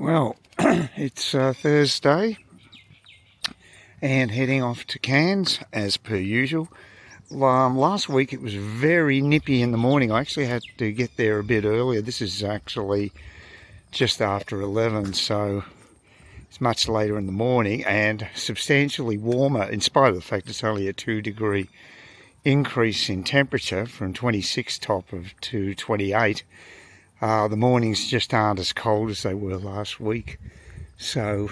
Well, it's Thursday and heading off to Cairns as per usual. Last week it was very nippy in the morning. I actually had to get there a bit earlier. This is actually just after 11, so it's much later in the morning and substantially warmer, in spite of the fact it's only a 2-degree increase in temperature from 26 top of to 28. The mornings just aren't as cold as they were last week, so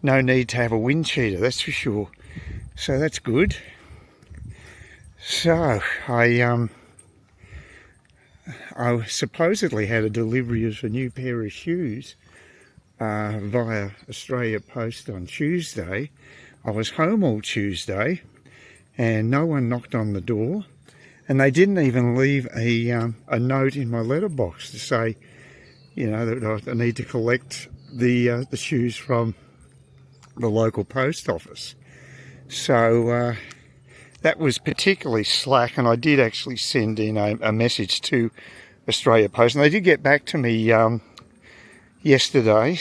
no need to have a wind cheater, that's for sure. So that's good. So I supposedly had a delivery of a new pair of shoes via Australia Post on Tuesday. I was home all Tuesday and no one knocked on the door. And they didn't even leave a note in my letterbox to say, you know, that I need to collect the shoes from the local post office. So that was particularly slack, and I did actually send in a message to Australia Post, and they did get back to me yesterday,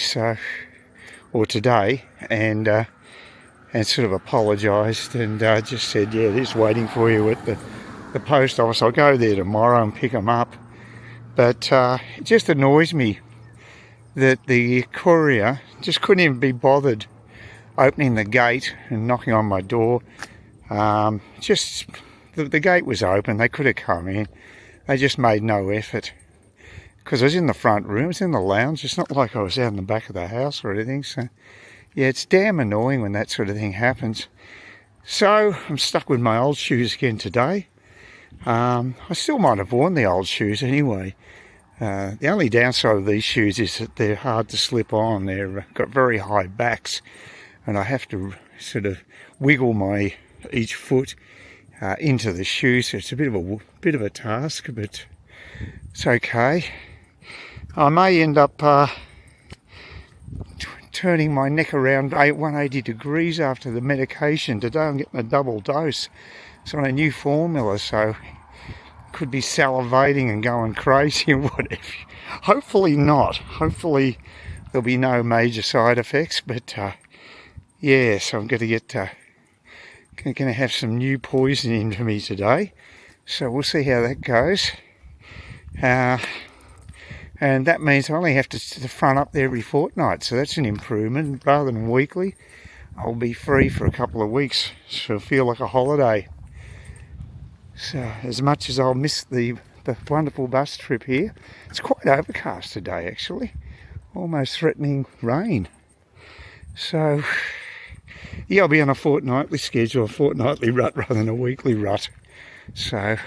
or today, and sort of apologised and just said, yeah, it is waiting for you at the post office. I'll go there tomorrow and pick them up. But it just annoys me that the courier just couldn't even be bothered opening the gate and knocking on my door. Just the gate was open, they could have come in. They just made no effort, because I was in the front room, I was in the lounge. It's not like I was out in the back of the house or anything. So yeah, it's damn annoying when that sort of thing happens. So I'm stuck with my old shoes again today. I still might have worn the old shoes anyway. The only downside of these shoes is that they're hard to slip on. They've got very high backs, and I have to sort of wiggle my each foot into the shoe, so it's a bit of a task, but it's okay. I may end up turning my neck around 180 degrees after the medication. Today I'm getting a double dose. It's on a new formula, so could be salivating and going crazy and whatever. Hopefully not. Hopefully there'll be no major side effects, but yeah, so I'm going to have some new poison into me today, so we'll see how that goes. And that means I only have to front up there every fortnight, so that's an improvement. Rather than weekly, I'll be free for a couple of weeks, so it'll feel like a holiday. So as much as I'll miss the wonderful bus trip here, it's quite overcast today actually, almost threatening rain. So yeah, I'll be on a fortnightly schedule, a fortnightly rut rather than a weekly rut. So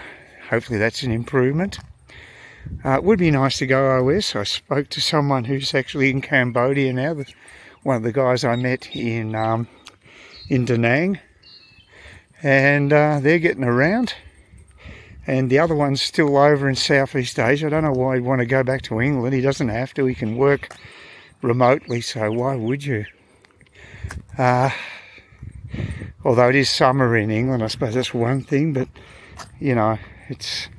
hopefully that's an improvement. It would be nice to go OS. I spoke to someone who's actually in Cambodia now, one of the guys I met in Da Nang, and they're getting around. And the other one's still over in Southeast Asia. I don't know why he'd want to go back to England. He doesn't have to. He can work remotely, so why would you? Although it is summer in England, I suppose that's one thing. But, you know, it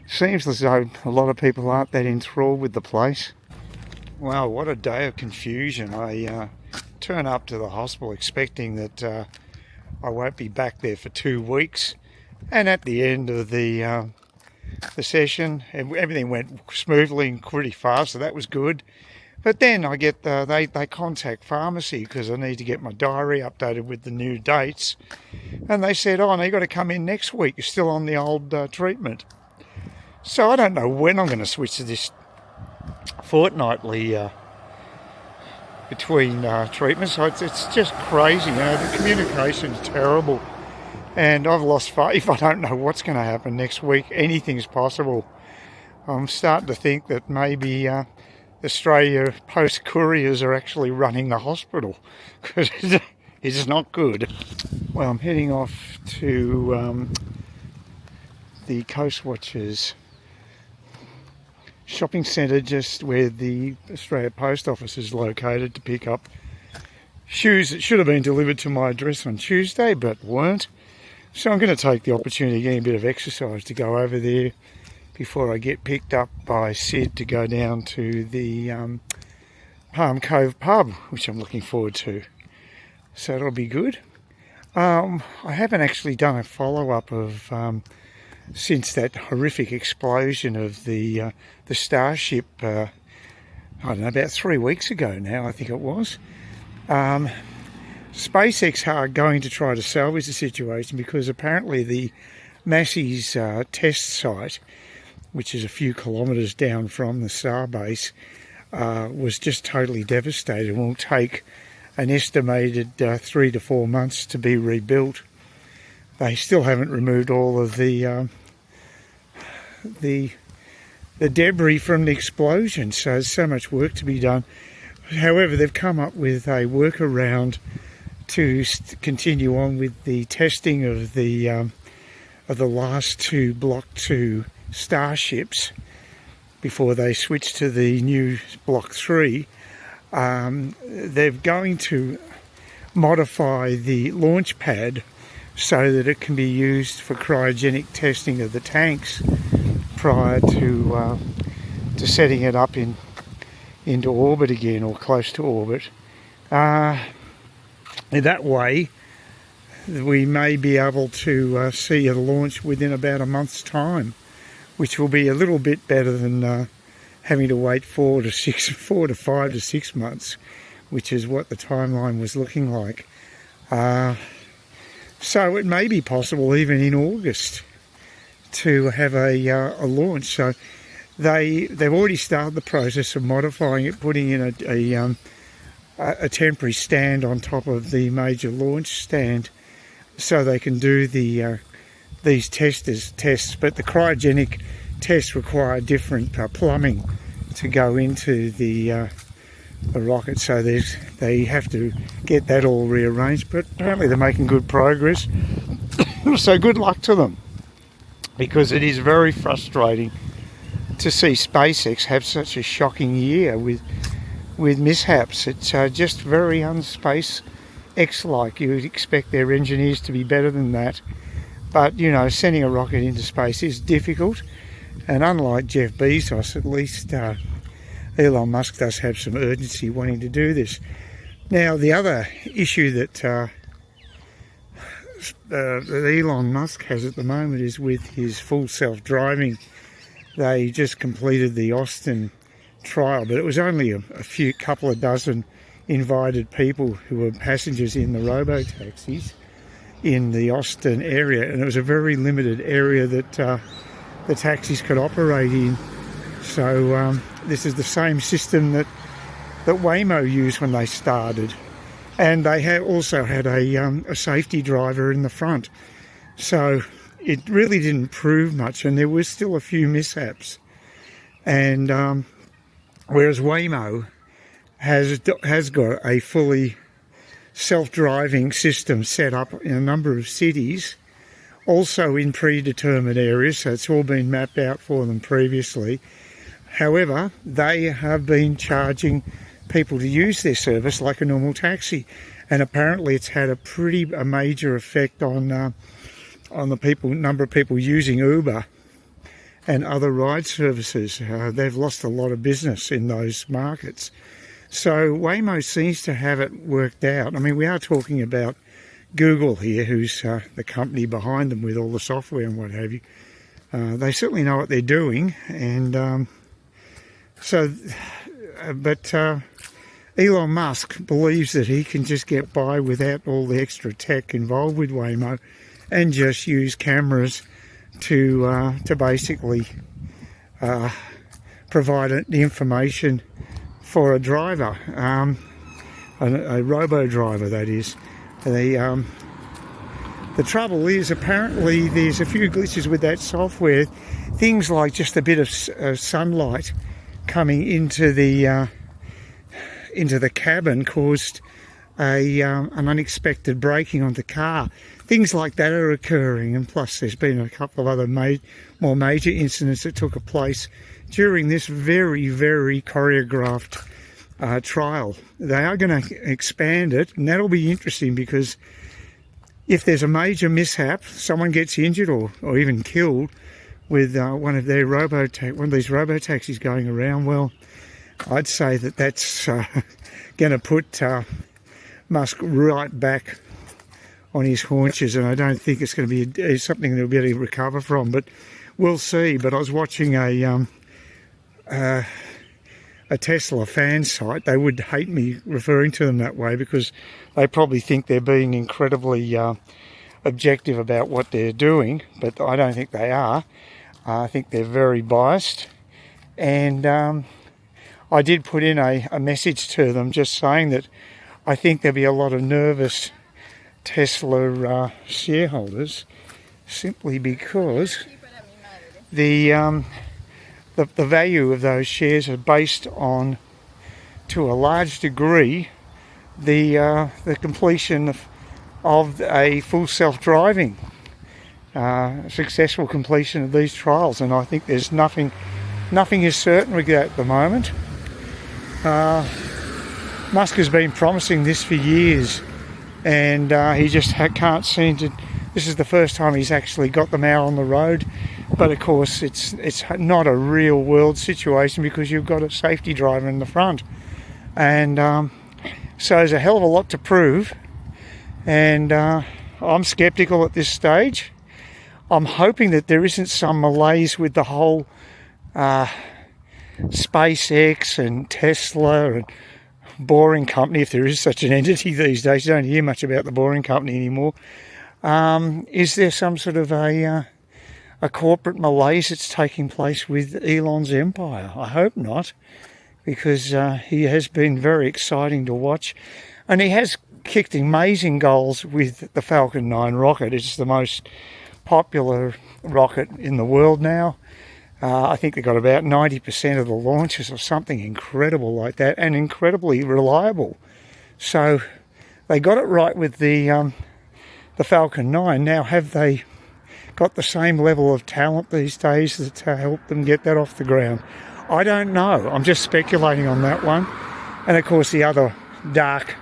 seems as though a lot of people aren't that enthralled with the place. Wow, what a day of confusion. I turn up to the hospital expecting that I won't be back there for 2 weeks. And at the end of the session, everything went smoothly and pretty fast, so that was good. But then I get they contact pharmacy because I need to get my diary updated with the new dates, and they said, "Oh, no, you got to come in next week. You're still on the old treatment." So I don't know when I'm going to switch to this fortnightly between treatments. So it's just crazy. You know, the communication's terrible. And I've lost faith. I don't know what's going to happen next week. Anything's possible. I'm starting to think that maybe Australia Post couriers are actually running the hospital, because it's not good. Well, I'm heading off to the Coastwatchers shopping centre, just where the Australia Post Office is located, to pick up shoes that should have been delivered to my address on Tuesday but weren't. So I'm going to take the opportunity of getting a bit of exercise to go over there before I get picked up by Sid to go down to the Palm Cove pub, which I'm looking forward to. So that'll be good. I haven't actually done a follow-up of since that horrific explosion of the Starship. I don't know, about 3 weeks ago now, I think it was. SpaceX are going to try to salvage the situation because apparently the Massey's test site, which is a few kilometres down from the Starbase, was just totally devastated and will take an estimated 3 to 4 months to be rebuilt. They still haven't removed all of the debris from the explosion, so there's so much work to be done. However, they've come up with a workaround to continue on with the testing of the last two Block 2 Starships before they switch to the new Block 3. They're going to modify the launch pad so that it can be used for cryogenic testing of the tanks prior to setting it up into orbit again, or close to orbit. That way we may be able to see a launch within about a month's time, which will be a little bit better than having to wait 4 to 5 to 6 months, which is what the timeline was looking like. So it may be possible even in August to have a launch. So they've already started the process of modifying it, putting in a temporary stand on top of the major launch stand, so they can do these tests. But the cryogenic tests require different plumbing to go into the rocket, so they have to get that all rearranged. But apparently they're making good progress. So good luck to them, because it is very frustrating to see SpaceX have such a shocking year with mishaps. It's just very un-SpaceX-like. You would expect their engineers to be better than that. But, you know, sending a rocket into space is difficult. And unlike Jeff Bezos, at least Elon Musk does have some urgency wanting to do this. Now, the other issue that Elon Musk has at the moment is with his full self-driving. They just completed the Austin trial, but it was only a couple of dozen invited people who were passengers in the robo-taxis in the Austin area, and it was a very limited area that the taxis could operate in. So this is the same system that Waymo used when they started, and they also had a safety driver in the front. So it really didn't prove much, and there was still a few mishaps. And whereas Waymo has got a fully self-driving system set up in a number of cities, also in predetermined areas, so it's all been mapped out for them previously. However, they have been charging people to use their service like a normal taxi, and apparently it's had a major effect on the number of people using Uber and other ride services. They've lost a lot of business in those markets. So Waymo seems to have it worked out. I mean, we are talking about Google here, who's the company behind them with all the software and what have you. They certainly know what they're doing, and but Elon Musk believes that he can just get by without all the extra tech involved with Waymo, and just use cameras to basically provide the information for a driver, a robo-driver, that is. The trouble is, apparently there's a few glitches with that software. Things like just a bit of sunlight coming into the cabin caused an unexpected braking on the car. Things like that are occurring, and plus there's been a couple of other more major incidents that took place during this very, very choreographed trial. They are going to expand it, and that'll be interesting, because if there's a major mishap, someone gets injured or even killed with one of these robo-taxis going around, well, I'd say that that's going to put Musk right back on his haunches, and I don't think it's going to be something that he'll be able to recover from, but we'll see. But I was watching a Tesla fan site. They would hate me referring to them that way because they probably think they're being incredibly objective about what they're doing, but I don't think they are. I think they're very biased, and I did put in a message to them just saying that I think there'll be a lot of nervous Tesla shareholders simply because the value of those shares are based on, to a large degree, the completion of a full self-driving, successful completion of these trials, and I think there's nothing is certain with that at the moment. Musk has been promising this for years, and he just can't seem to. This is the first time he's actually got them out on the road, but of course it's not a real world situation because you've got a safety driver in the front, and so there's a hell of a lot to prove, and I'm skeptical at this stage. I'm hoping that there isn't some malaise with the whole SpaceX and Tesla and Boring Company, if there is such an entity these days. You don't hear much about the Boring Company anymore. Is there some sort of a corporate malaise that's taking place with Elon's empire? I hope not, because he has been very exciting to watch, and he has kicked amazing goals with the Falcon 9 rocket. It's the most popular rocket in the world now. I think they got about 90% of the launches or something incredible like that, and incredibly reliable. So they got it right with the Falcon 9. Now, have they got the same level of talent these days to help them get that off the ground? I don't know. I'm just speculating on that one. And of course, the other dark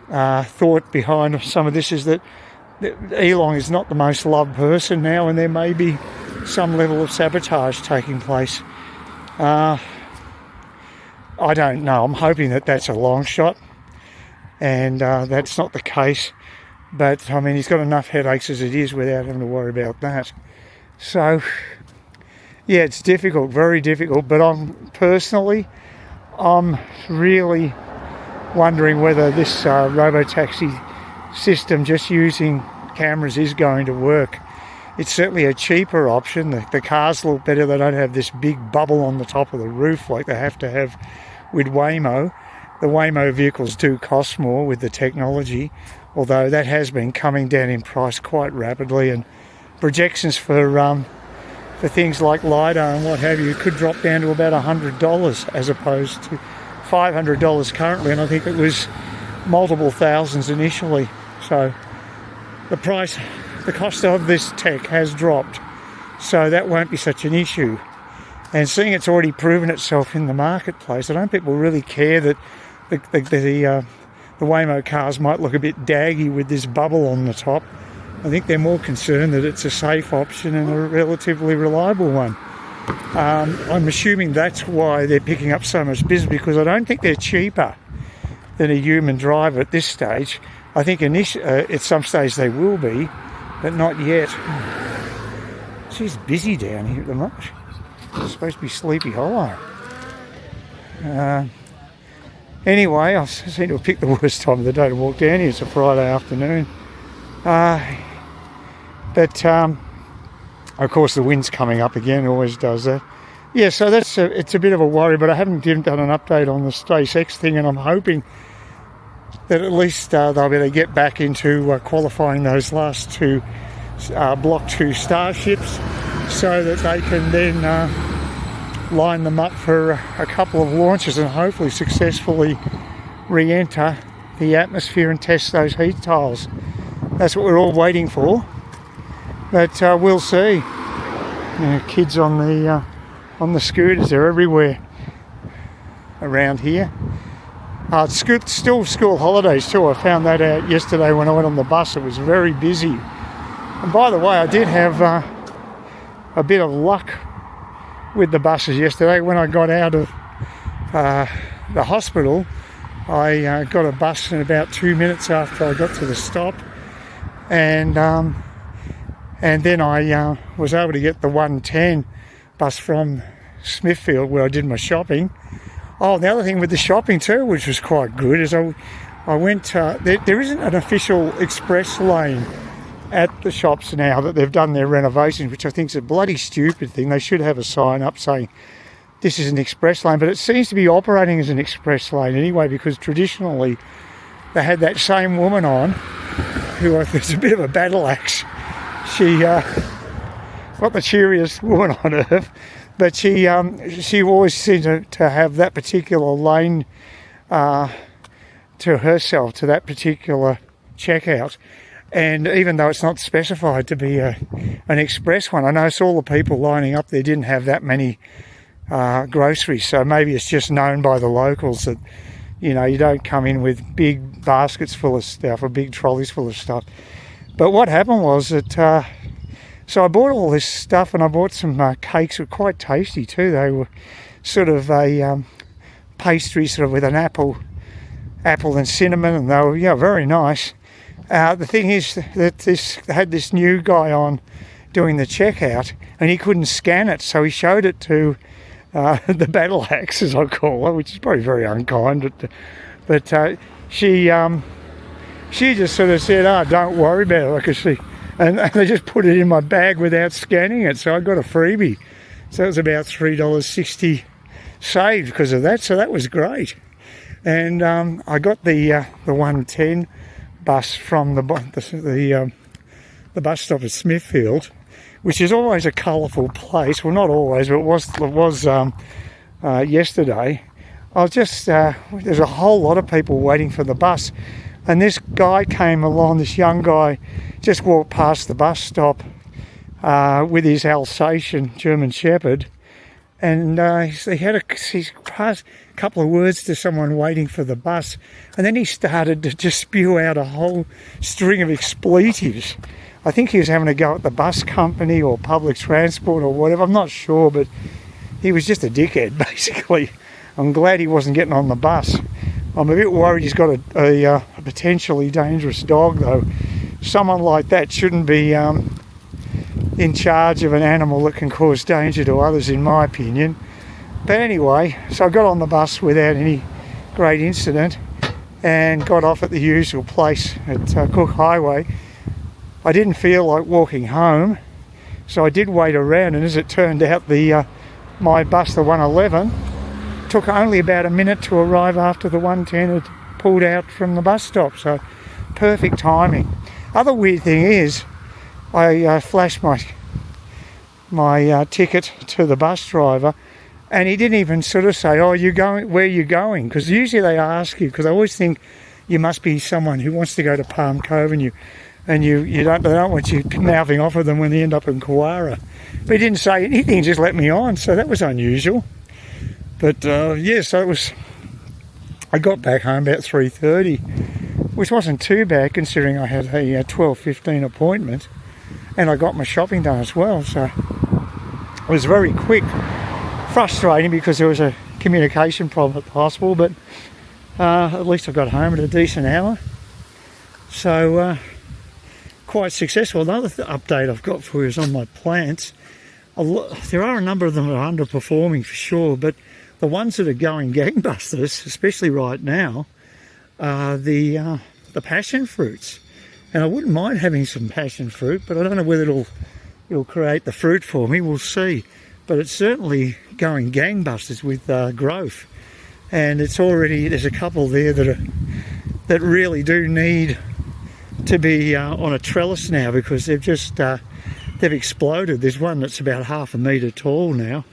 thought behind some of this is that Elon is not the most loved person now, and there may be some level of sabotage taking place. I don't know. I'm hoping that that's a long shot, and that's not the case. But I mean, he's got enough headaches as it is without having to worry about that. So yeah, it's difficult, very difficult. But I'm really wondering whether this robotaxi system just using cameras is going to work. It's certainly a cheaper option. The cars look better. They don't have this big bubble on the top of the roof like they have to have with Waymo. The Waymo vehicles do cost more with the technology, although that has been coming down in price quite rapidly, and projections for things like LiDAR and what have you could drop down to about $100 as opposed to $500 currently, and I think it was multiple thousands initially. So the cost of this tech has dropped, so that won't be such an issue. And seeing it's already proven itself in the marketplace, I don't think people really care that the Waymo cars might look a bit daggy with this bubble on the top. I think they're more concerned that it's a safe option and a relatively reliable one. I'm assuming that's why they're picking up so much business, because I don't think they're cheaper than a human driver at this stage. I think at some stage they will be, but not yet. She's busy down here at the moment. It's supposed to be Sleepy Hollow. Anyway, I seem to have picked the worst time of the day to walk down here. It's a Friday afternoon. But of course the wind's coming up again, it always does that. Yeah, so it's a bit of a worry, but I haven't done an update on the SpaceX thing, and I'm hoping that at least they'll be able to get back into qualifying those last two Block 2 Starships, so that they can then line them up for a couple of launches and hopefully successfully re-enter the atmosphere and test those heat tiles. That's what we're all waiting for, but we'll see. Kids on the scooters, they're everywhere around here. It's still school holidays too. I found that out yesterday when I went on the bus. It was very busy. And by the way, I did have a bit of luck with the buses yesterday. When I got out of the hospital, I got a bus in about 2 minutes after I got to the stop, and then I was able to get the 110 bus from Smithfield where I did my shopping. Oh, the other thing with the shopping too, which was quite good, is I went. There isn't an official express lane at the shops now that they've done their renovations, which I think is a bloody stupid thing. They should have a sign up saying this is an express lane, but it seems to be operating as an express lane anyway, because traditionally they had that same woman on who I think is a bit of a battle axe. She not the cheeriest woman on earth, but she always seemed to have that particular lane to herself, to that particular checkout. And even though it's not specified to be an express one, I noticed all the people lining up there didn't have that many groceries, so maybe it's just known by the locals that, you know, you don't come in with big baskets full of stuff or big trolleys full of stuff. But what happened was that so I bought all this stuff, and I bought some cakes that were quite tasty too. They were sort of a pastry sort of with an apple and cinnamon, and they were, yeah, very nice. The thing is that they had this new guy on doing the checkout, and he couldn't scan it, so he showed it to the battle axe, as I call her, which is probably very unkind, but she just sort of said, "Oh, don't worry about it," and they just put it in my bag without scanning it, so I got a freebie. So it was about $3.60 saved because of that, so that was great. And I got the 110 bus from the bus stop at Smithfield, which is always a colourful place. Well, not always, but it was yesterday. I was just there's a whole lot of people waiting for the bus, and this guy came along. This young guy just walked past the bus stop with his Alsatian German Shepherd, and he passed a couple of words to someone waiting for the bus, and then he started to just spew out a whole string of expletives. I think he was having a go at the bus company or public transport or whatever, I'm not sure, but he was just a dickhead, basically. I'm glad he wasn't getting on the bus. I'm a bit worried he's got a potentially dangerous dog, though. Someone like that shouldn't be in charge of an animal that can cause danger to others, in my opinion. But anyway, so I got on the bus without any great incident and got off at the usual place at Cook Highway. I didn't feel like walking home, so I did wait around, and as it turned out, my bus, the 111, took only about a minute to arrive after the 110 had pulled out from the bus stop, so perfect timing. Other weird thing is, I flashed my ticket to the bus driver, and he didn't even sort of say, "Oh, where are you going?" Because usually they ask you, because I always think you must be someone who wants to go to Palm Cove, and they don't want you mouthing off of them when they end up in Kawara. But he didn't say anything, just let me on, so that was unusual. But yeah, so I got back home about 3:30, which wasn't too bad considering I had a 12:15 appointment, and I got my shopping done as well, so it was very quick. Frustrating because there was a communication problem at the hospital, but at least I got home at a decent hour, so quite successful. Another update I've got for you is on my plants. There are a number of them that are underperforming for sure, but the ones that are going gangbusters, especially right now, are the passion fruits. And I wouldn't mind having some passion fruit, but I don't know whether it'll create the fruit for me. We'll see. But it's certainly going gangbusters with growth, and there's a couple there that really do need to be on a trellis now, because they've exploded. There's one that's about 1/2 metre tall now,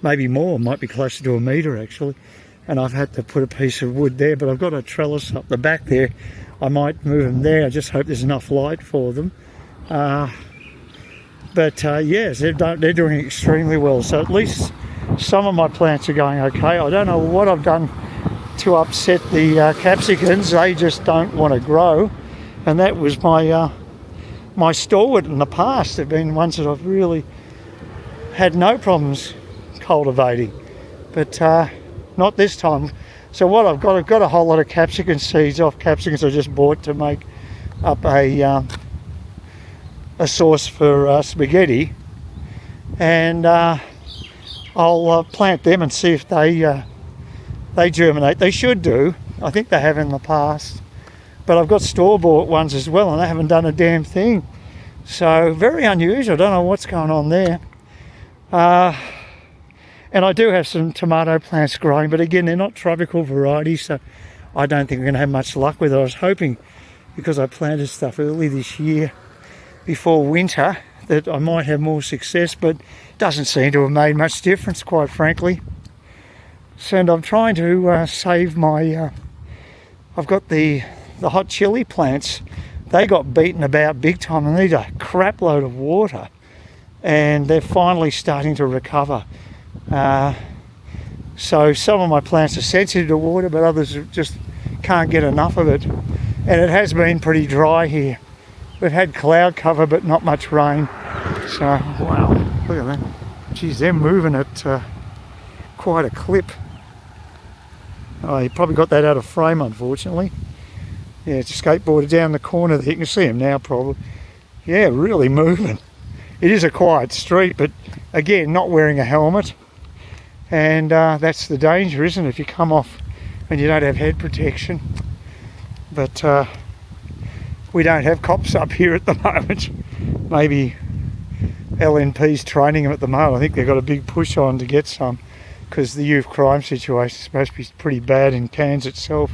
maybe more, might be closer to 1 metre actually, and I've had to put a piece of wood there, but I've got a trellis up the back there. I might move them there. I just hope there's enough light for them. Yes, they're doing extremely well, so at least some of my plants are going okay. I don't know what I've done to upset the capsicums. They just don't want to grow, and that was my stalwart in the past. They've been ones that I've really had no problems cultivating, but not this time. So what I've got a whole lot of capsicum seeds off capsicums I just bought to make up a sauce for spaghetti, and I'll plant them and see if they germinate. They should do. I think they have in the past, but I've got store-bought ones as well, and they haven't done a damn thing. So very unusual. I don't know what's going on there. And I do have some tomato plants growing, but again, they're not tropical varieties, so I don't think we're going to have much luck with it. I was hoping, because I planted stuff early this year before winter, that I might have more success, but it doesn't seem to have made much difference, quite frankly. So, and I'm trying to save my... I've got the hot chili plants. They got beaten about big time and need a crap load of water, and they're finally starting to recover. So some of my plants are sensitive to water, but others just can't get enough of it. And it has been pretty dry here. We've had cloud cover, but not much rain. So, wow, look at that. Geez, they're moving at quite a clip. Oh, you probably got that out of frame, unfortunately. Yeah, it's a skateboarder down the corner there. You can see him now, probably. Yeah, really moving. It is a quiet street, but again, not wearing a helmet. And that's the danger, isn't it, if you come off and you don't have head protection. But we don't have cops up here at the moment. Maybe LNP's training them at the moment. I think they've got a big push on to get some, because the youth crime situation is supposed to be pretty bad in Cairns itself.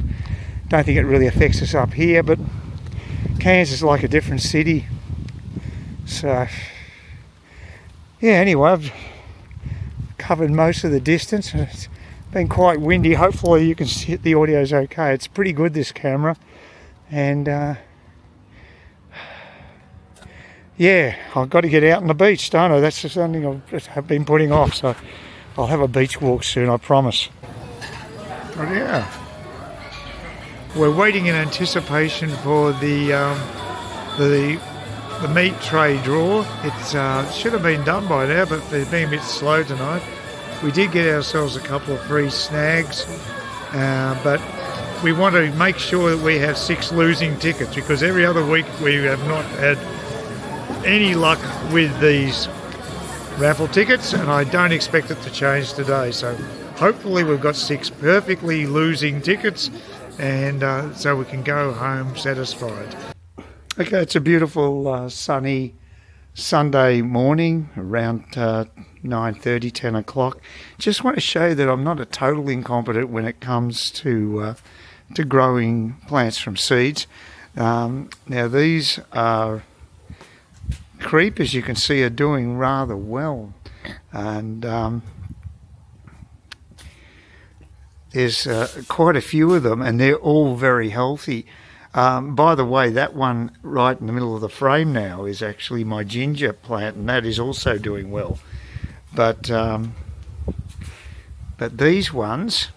Don't think it really affects us up here, but Cairns is like a different city. So yeah, anyway, I've covered most of the distance. It's been quite windy. Hopefully you can see the audio's okay. It's pretty good, this camera. And yeah, I've got to get out on the beach, don't I? That's just something I've been putting off, so I'll have a beach walk soon, I promise. Oh yeah. We're waiting in anticipation for the meat tray draw. It should have been done by now, but they're being a bit slow tonight. We did get ourselves a couple of free snags, but we want to make sure that we have 6 losing tickets, because every other week we have not had any luck with these raffle tickets, and I don't expect it to change today. So hopefully we've got 6 perfectly losing tickets, and so we can go home satisfied. Okay, it's a beautiful sunny Sunday morning around 9:30, 10 o'clock. Just want to show that I'm not a total incompetent when it comes to growing plants from seeds. Now these are creep, as you can see, are doing rather well, and there's quite a few of them, and they're all very healthy. By the way, that one right in the middle of the frame now is actually my ginger plant, and that is also doing well. But these ones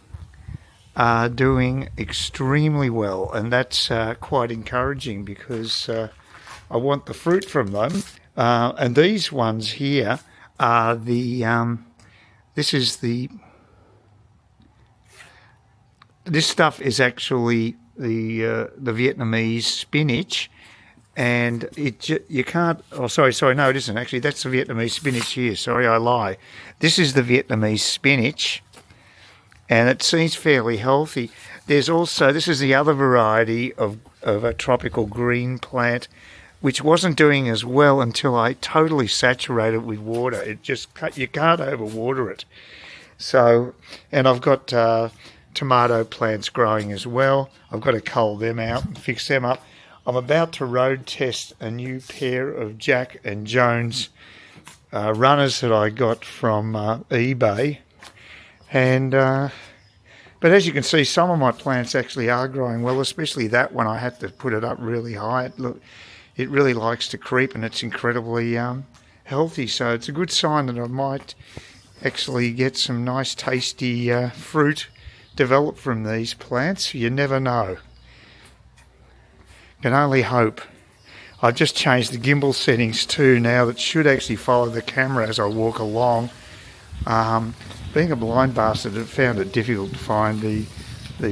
are doing extremely well, and that's quite encouraging, because I want the fruit from them. And these ones here are this stuff is actually the Vietnamese spinach, and you can't. Oh, sorry, no, it isn't actually. That's the Vietnamese spinach here. Sorry, I lie. This is the Vietnamese spinach, and it seems fairly healthy. There's also, this is the other variety of a tropical green plant, which wasn't doing as well until I totally saturated it with water. You can't overwater it. So, and I've got tomato plants growing as well. I've got to cull them out and fix them up. I'm about to road test a new pair of Jack and Jones runners that I got from eBay, and but as you can see, some of my plants actually are growing well, especially that one. I had to put it up really high. It really likes to creep, and it's incredibly healthy, so it's a good sign that I might actually get some nice tasty fruit develop from these plants. You never know. Can only hope. I've just changed the gimbal settings too now, that should actually follow the camera as I walk along. Being a blind bastard, I found it difficult to find the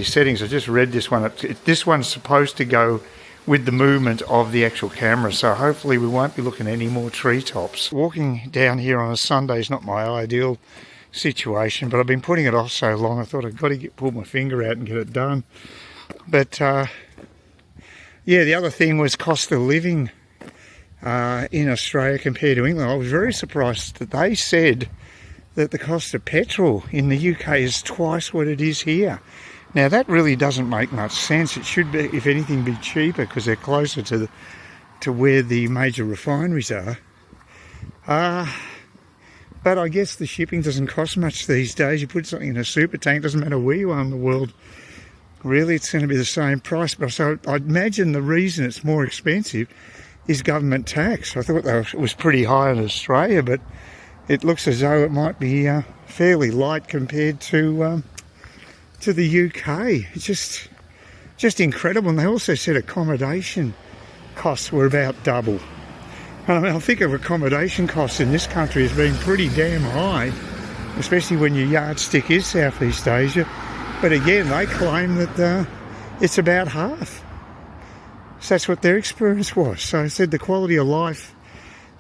settings. I just read this one. This one's supposed to go with the movement of the actual camera, so hopefully we won't be looking at any more treetops. Walking down here on a Sunday is not my ideal situation, but I've been putting it off so long I thought I've got to pull my finger out and get it done. But yeah, the other thing was cost of living in Australia compared to England. I was very surprised that they said that the cost of petrol in the UK is twice what it is here. Now that really doesn't make much sense. It should be, if anything, be cheaper because they're closer to where the major refineries are. But I guess the shipping doesn't cost much these days. You put something in a super tank, doesn't matter where you are in the world. Really, it's going to be the same price. But so I imagine the reason it's more expensive is government tax. I thought that was pretty high in Australia, but it looks as though it might be fairly light compared to the UK. It's just incredible. And they also said accommodation costs were about double. And I mean, I think of accommodation costs in this country as being pretty damn high, especially when your yardstick is Southeast Asia. But again, they claim that it's about half. So that's what their experience was. So I said the quality of life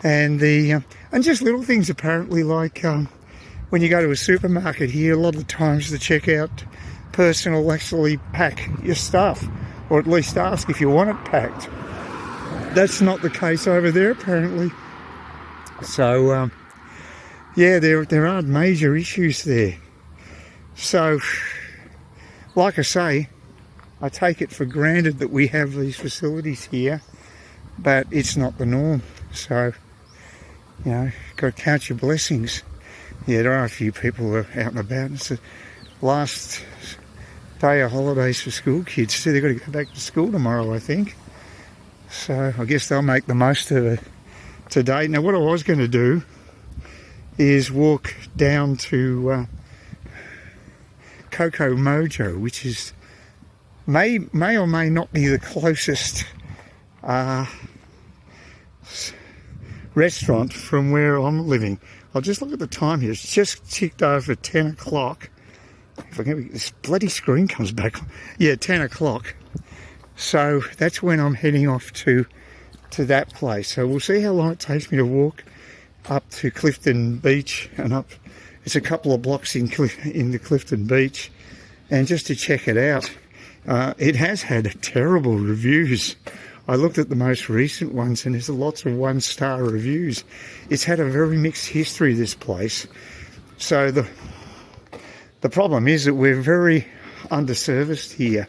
and and just little things apparently, like when you go to a supermarket here, a lot of the times the checkout person will actually pack your stuff, or at least ask if you want it packed. That's not the case over there apparently. So yeah, there aren't major issues there. So like I say, I take it for granted that we have these facilities here, but it's not the norm. So, you know, got to count your blessings. Yeah, there are a few people who are out and about. It's the last day of holidays for school kids, so they've got to go back to school tomorrow, I think. So I guess they'll make the most of it today. Now, what I was going to do is walk down to Coco Mojo, which is may or may not be the closest restaurant from where I'm living. I'll just look at the time here. It's just ticked over 10 o'clock. If I can, this bloody screen comes back. Yeah, 10 o'clock. So that's when I'm heading off to that place. So we'll see how long it takes me to walk up to Clifton Beach and up. It's a couple of blocks in the Clifton Beach, and just to check it out. It has had terrible reviews. I looked at the most recent ones and there's lots of one-star reviews. It's had a very mixed history, this place. So the problem is that we're very underserviced here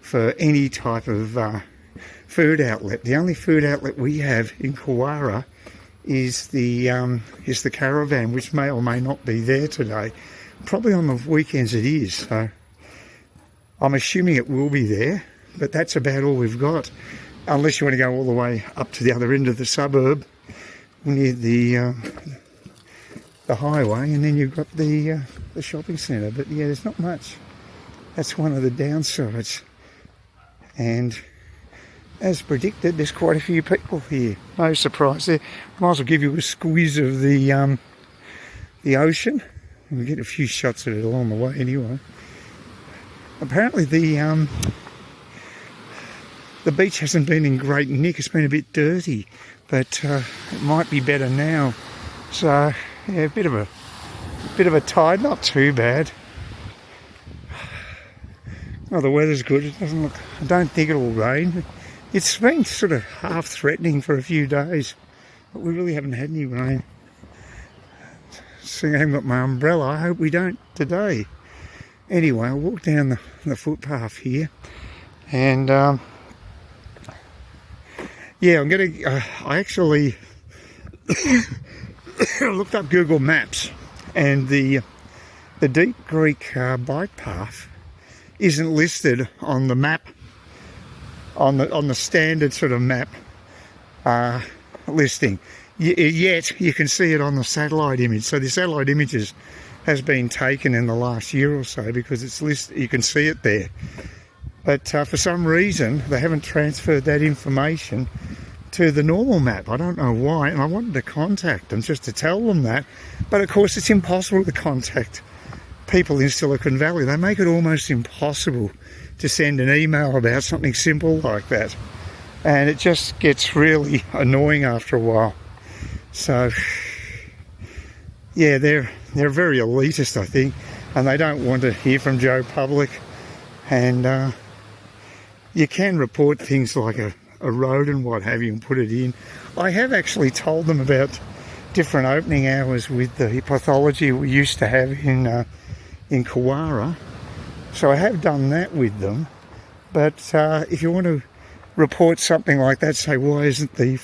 for any type of food outlet. The only food outlet we have in Kawara is the Caravan, which may or may not be there today. Probably on the weekends it is. So I'm assuming it will be there, but that's about all we've got. Unless you want to go all the way up to the other end of the suburb, near the highway, and then you've got the shopping centre. But yeah, there's not much. That's one of the downsides. And as predicted, there's quite a few people here. No surprise there. Might as well give you a squeeze of the ocean. We'll get a few shots of it along the way anyway. Apparently the beach hasn't been in great nick. It's been a bit dirty, but it might be better now. So yeah, a bit of a tide, not too bad. Oh, the weather's good. It doesn't look. I don't think it will rain. It's been sort of half threatening for a few days, but we really haven't had any rain. So I haven't got my umbrella. I hope we don't today. Anyway, I'll walk down the footpath here, and yeah, I'm going to. I actually looked up Google Maps, and the Deep Creek bike path isn't listed on the map, on the standard sort of map listing. Yet you can see it on the satellite image. So the satellite images has been taken in the last year or so because it's listed. You can see it there. But for some reason, they haven't transferred that information to the normal map. I don't know why, and I wanted to contact them just to tell them that. But of course, it's impossible to contact people in Silicon Valley. They make it almost impossible to send an email about something simple like that. And it just gets really annoying after a while. So, yeah, they're very elitist, I think, and they don't want to hear from Joe Public. And you can report things like a road and what have you and put it in. I have actually told them about different opening hours with the pathology we used to have in Kawara. So I have done that with them. But if you want to report something like that, say, why isn't the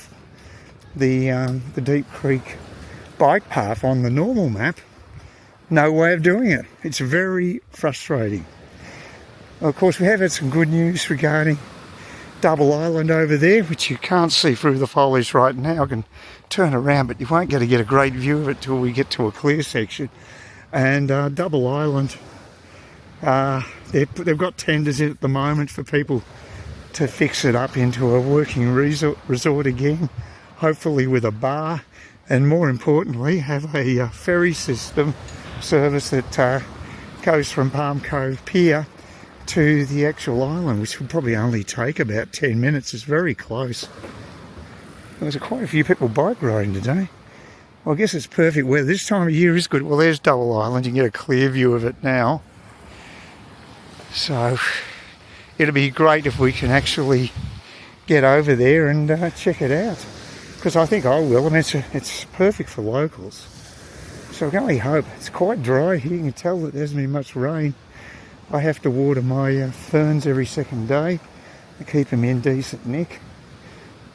Deep Creek bike path on the normal map? No way of doing it. It's very frustrating. Of course, we have had some good news regarding Double Island over there, which you can't see through the foliage right now. I can turn around, but you won't get a great view of it till we get to a clear section. And Double Island, they've got tenders in at the moment for people to fix it up into a working resort again, hopefully with a bar, and more importantly have a ferry system service that goes from Palm Cove Pier to the actual island, which would probably only take about 10 minutes. It's very close. There's quite a few people bike riding today. Well, I guess it's perfect weather. This time of year is good. Well, there's Double Island. You can get a clear view of it now. So it'll be great if we can actually get over there and check it out, because I think I will. I mean, it's perfect for locals. So I can only hope. It's quite dry here. You can tell that there hasn't been much rain. I have to water my ferns every second day to keep them in decent nick.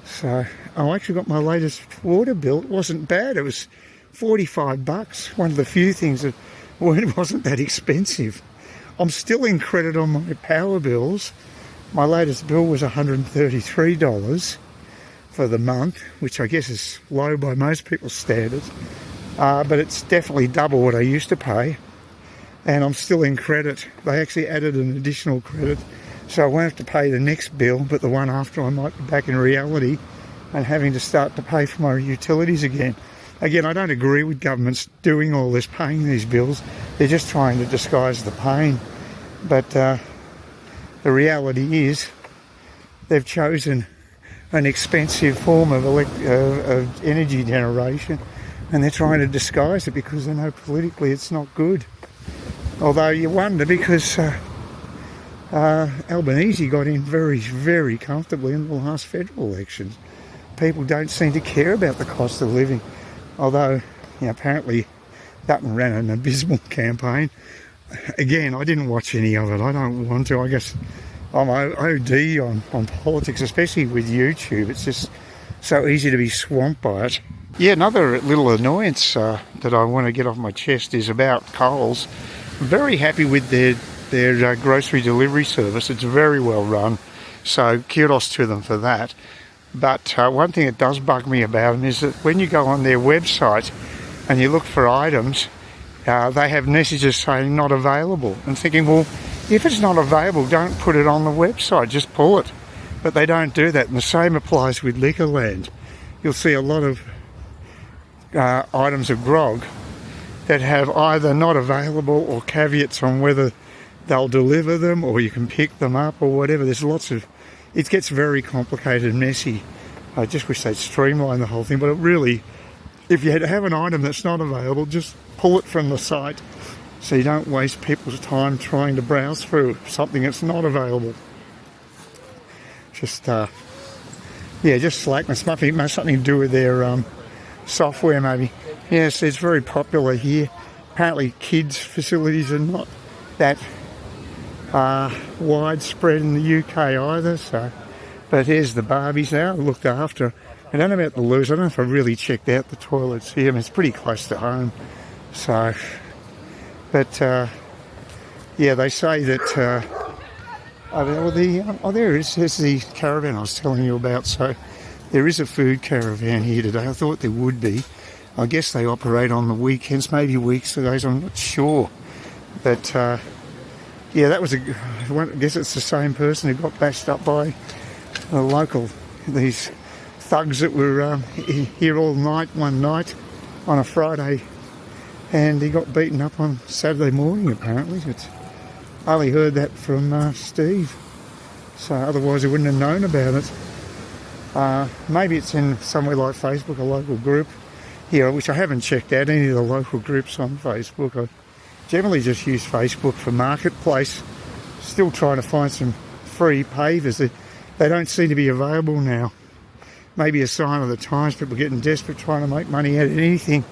So I actually got my latest water bill. It wasn't bad. It was $45. One of the few things that wasn't that expensive. I'm still in credit on my power bills. My latest bill was $133 for the month, which I guess is low by most people's standards. But it's definitely double what I used to pay. And I'm still in credit. They actually added an additional credit, so I won't have to pay the next bill, but the one after I might be back in reality and having to start to pay for my utilities again. Again, I don't agree with governments doing all this, paying these bills. They're just trying to disguise the pain. But the reality is they've chosen an expensive form of energy generation, and they're trying to disguise it because they know politically it's not good. Although you wonder, because Albanese got in very, very comfortably in the last federal elections. People don't seem to care about the cost of living. Although, apparently Dutton ran an abysmal campaign. Again, I didn't watch any of it. I don't want to. I guess I'm OD on politics, especially with YouTube. It's just so easy to be swamped by it. Yeah, another little annoyance that I want to get off my chest is about Coles. I'm very happy with their grocery delivery service. It's very well run, so kudos to them for that. But one thing that does bug me about them is that when you go on their website and you look for items, they have messages saying not available. And thinking, well, if it's not available, don't put it on the website, just pull it. But they don't do that, and the same applies with Liquorland. You'll see a lot of items of grog that have either not available or caveats on whether they'll deliver them or you can pick them up or whatever. There's lots of... It gets very complicated and messy. I just wish they'd streamline the whole thing, but it really... If you have an item that's not available, just pull it from the site so you don't waste people's time trying to browse through something that's not available. Just, just slackness. Must have something to do with their software, maybe. Yes, it's very popular here. Apparently kids' facilities are not that widespread in the UK either. So, but here's the Barbies now, looked after. I don't know about the loos. I don't know if I really checked out the toilets here. I mean, it's pretty close to home. So, but they say that. There is. There's the caravan I was telling you about. So, there is a food caravan here today. I thought there would be. I guess they operate on the weekends, maybe weekdays, I'm not sure. But, that was I guess it's the same person who got bashed up by these thugs that were here all night one night on a Friday, and he got beaten up on Saturday morning apparently. I only heard that from Steve, so otherwise I wouldn't have known about it. Maybe it's in somewhere like Facebook, a local group here, which I haven't checked out any of the local groups on Facebook. I generally just use Facebook for marketplace. Still trying to find some free pavers. They don't seem to be available now. Maybe a sign of the times, people getting desperate trying to make money out of anything.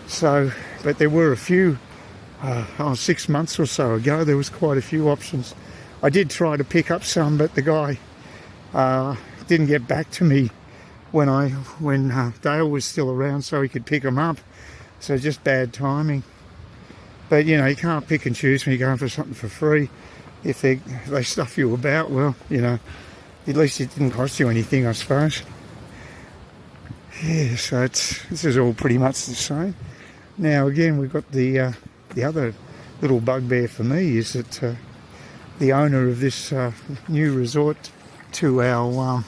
So, but there were a few, 6 months or so ago, there was quite a few options. I did try to pick up some, but the guy didn't get back to me when Dale was still around so he could pick them up. So just bad timing. But you know, you can't pick and choose when you're going for something for free. If they stuff you about, well, you know, at least it didn't cost you anything, I suppose. Yeah, so this is all pretty much the same. Now again, we've got the other little bugbear for me is that the owner of this new resort to our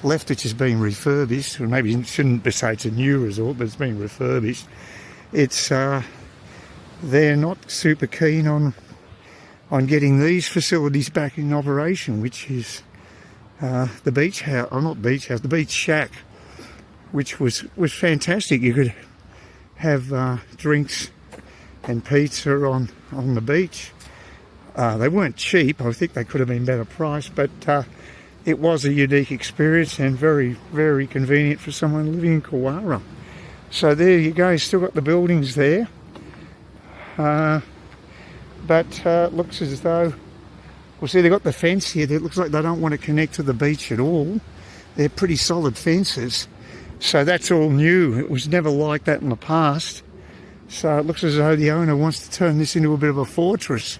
left, which has been refurbished, or maybe shouldn't say it's a new resort, but it's been refurbished. It's they're not super keen on getting these facilities back in operation, which is the beach house, or not beach house, the beach shack, which was fantastic. You could have drinks and pizza on the beach. They weren't cheap. I think they could have been better priced, but it was a unique experience and very, very convenient for someone living in Kawara. So there you go, still got the buildings there. But looks as though, well, see, they've got the fence here. It looks like they don't want to connect to the beach at all. They're pretty solid fences. So that's all new. It was never like that in the past. So it looks as though the owner wants to turn this into a bit of a fortress,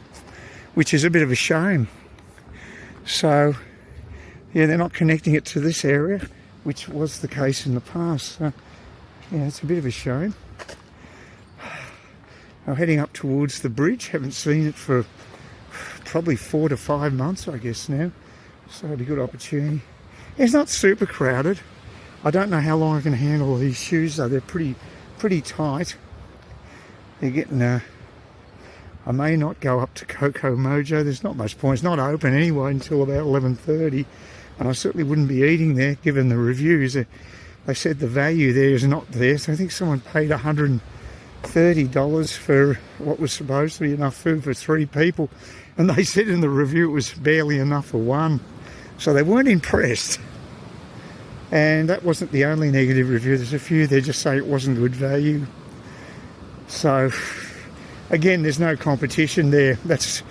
which is a bit of a shame. So, yeah, they're not connecting it to this area, which was the case in the past. So, yeah, it's a bit of a shame. I'm heading up towards the bridge. Haven't seen it for probably 4 to 5 months, I guess now. So it'll be a good opportunity. It's not super crowded. I don't know how long I can handle these shoes though. They're pretty tight. They're getting I may not go up to Coco Mojo. There's not much point. It's not open anyway until about 11:30, and I certainly wouldn't be eating there given the reviews. They said the value there is not there, so I think someone paid $130 for what was supposed to be enough food for 3 people, and they said in the review it was barely enough for one, so they weren't impressed. And that wasn't the only negative review. There's a few there just say it wasn't good value. So again, there's no competition there. That's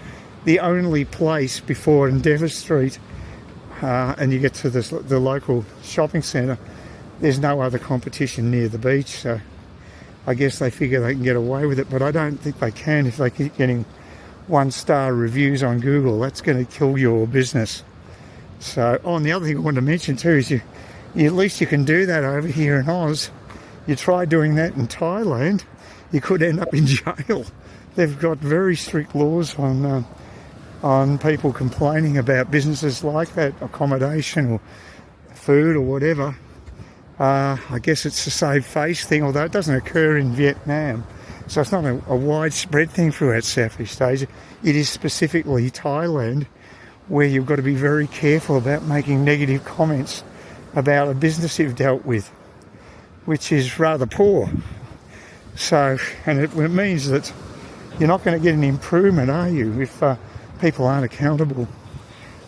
the only place before Endeavour Street, and you get to the local shopping centre. There's no other competition near the beach, so I guess they figure they can get away with it, but I don't think they can if they keep getting 1-star reviews on Google. That's going to kill your business. So, and the other thing I wanted to mention too is at least you can do that over here in Oz. You try doing that in Thailand, you could end up in jail. They've got very strict laws on people complaining about businesses like that, accommodation or food or whatever. I guess it's a save face thing, although it doesn't occur in Vietnam. So it's not a widespread thing throughout Southeast Asia. It is specifically Thailand, where you've got to be very careful about making negative comments about a business you've dealt with, which is rather poor. So, and it means that you're not going to get an improvement, are you, if people aren't accountable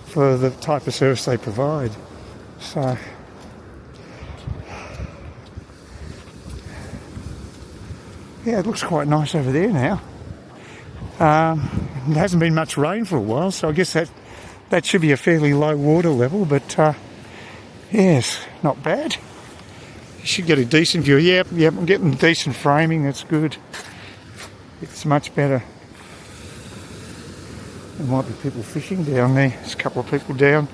for the type of service they provide. So, yeah, it looks quite nice over there now. There hasn't been much rain for a while, so I guess that should be a fairly low water level, but yes, not bad. You should get a decent view. Yep, I'm getting decent framing, that's good. It's much better. There might be people fishing down there. There's a couple of people down.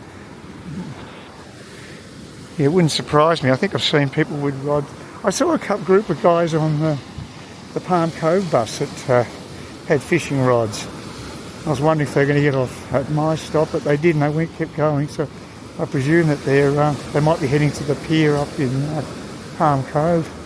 Yeah, it wouldn't surprise me. I think I've seen people with rods. I saw a group of guys on the Palm Cove bus that had fishing rods. I was wondering if they were going to get off at my stop, but they didn't. They kept going. So I presume that they might be heading to the pier up in Palm Cove.